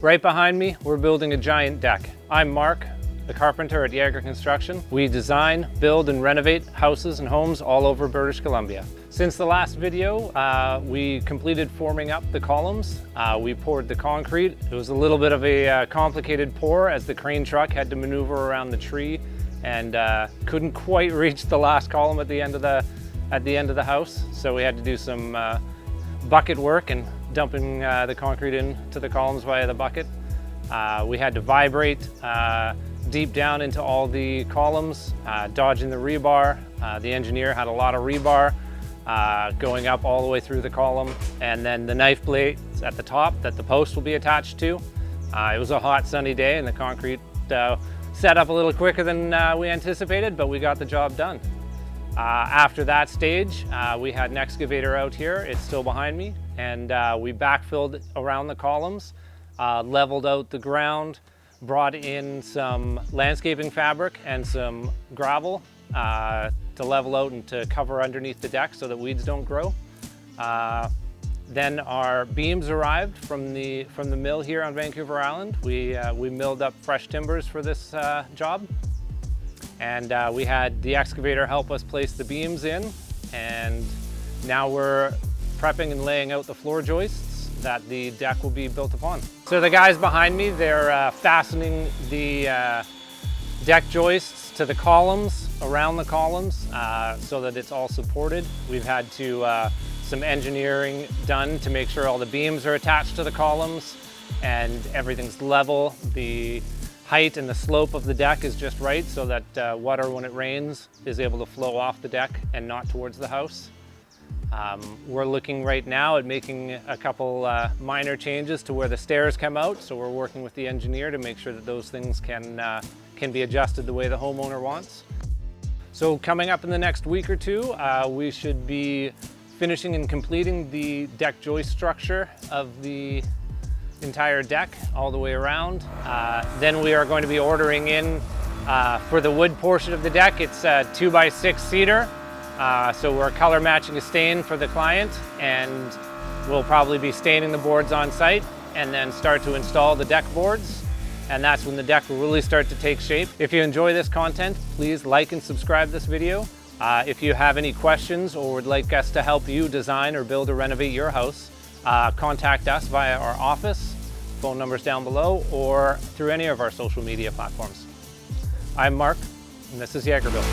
Right behind me, we're building a giant deck. I'm Mark, the carpenter at Yager Construction. We design, build, and renovate houses and homes all over British Columbia. Since the last video, we completed forming up the columns. We poured the concrete. It was a little bit of a complicated pour as the crane truck had to maneuver around the tree and couldn't quite reach the last column at the end of the house. So we had to do some bucket work and dumping the concrete into the columns via the bucket. We had to vibrate deep down into all the columns, dodging the rebar. The engineer had a lot of rebar going up all the way through the column, and then the knife blades at the top that the post will be attached to. It was a hot sunny day and the concrete set up a little quicker than we anticipated, but we got the job done. After that stage, we had an excavator out here. It's still behind me, and we backfilled around the columns, leveled out the ground, brought in some landscaping fabric and some gravel to level out and to cover underneath the deck so that weeds don't grow. Then our beams arrived from the mill here on Vancouver Island. We milled up fresh timbers for this job. And we had the excavator help us place the beams in, and now we're prepping and laying out the floor joists that the deck will be built upon. So the guys behind me, they're fastening the deck joists to the columns, around the columns, so that it's all supported. We've had some engineering done to make sure all the beams are attached to the columns and everything's level. The height and the slope of the deck is just right so that water, when it rains, is able to flow off the deck and not towards the house. We're looking right now at making a couple minor changes to where the stairs come out, so we're working with the engineer to make sure that those things can be adjusted the way the homeowner wants. So coming up in the next week or two, we should be finishing and completing the deck joist structure of the entire deck all the way around. Then we are going to be ordering in for the wood portion of the deck. It's a 2x6 cedar, so we're color matching a stain for the client, and we'll probably be staining the boards on site and then start to install the deck boards, and that's when the deck will really start to take shape. If you enjoy this content, please like and subscribe this video. If you have any questions or would like us to help you design or build or renovate your house, contact us via our office, phone numbers down below, or through any of our social media platforms. I'm Mark, and this is Yager Built.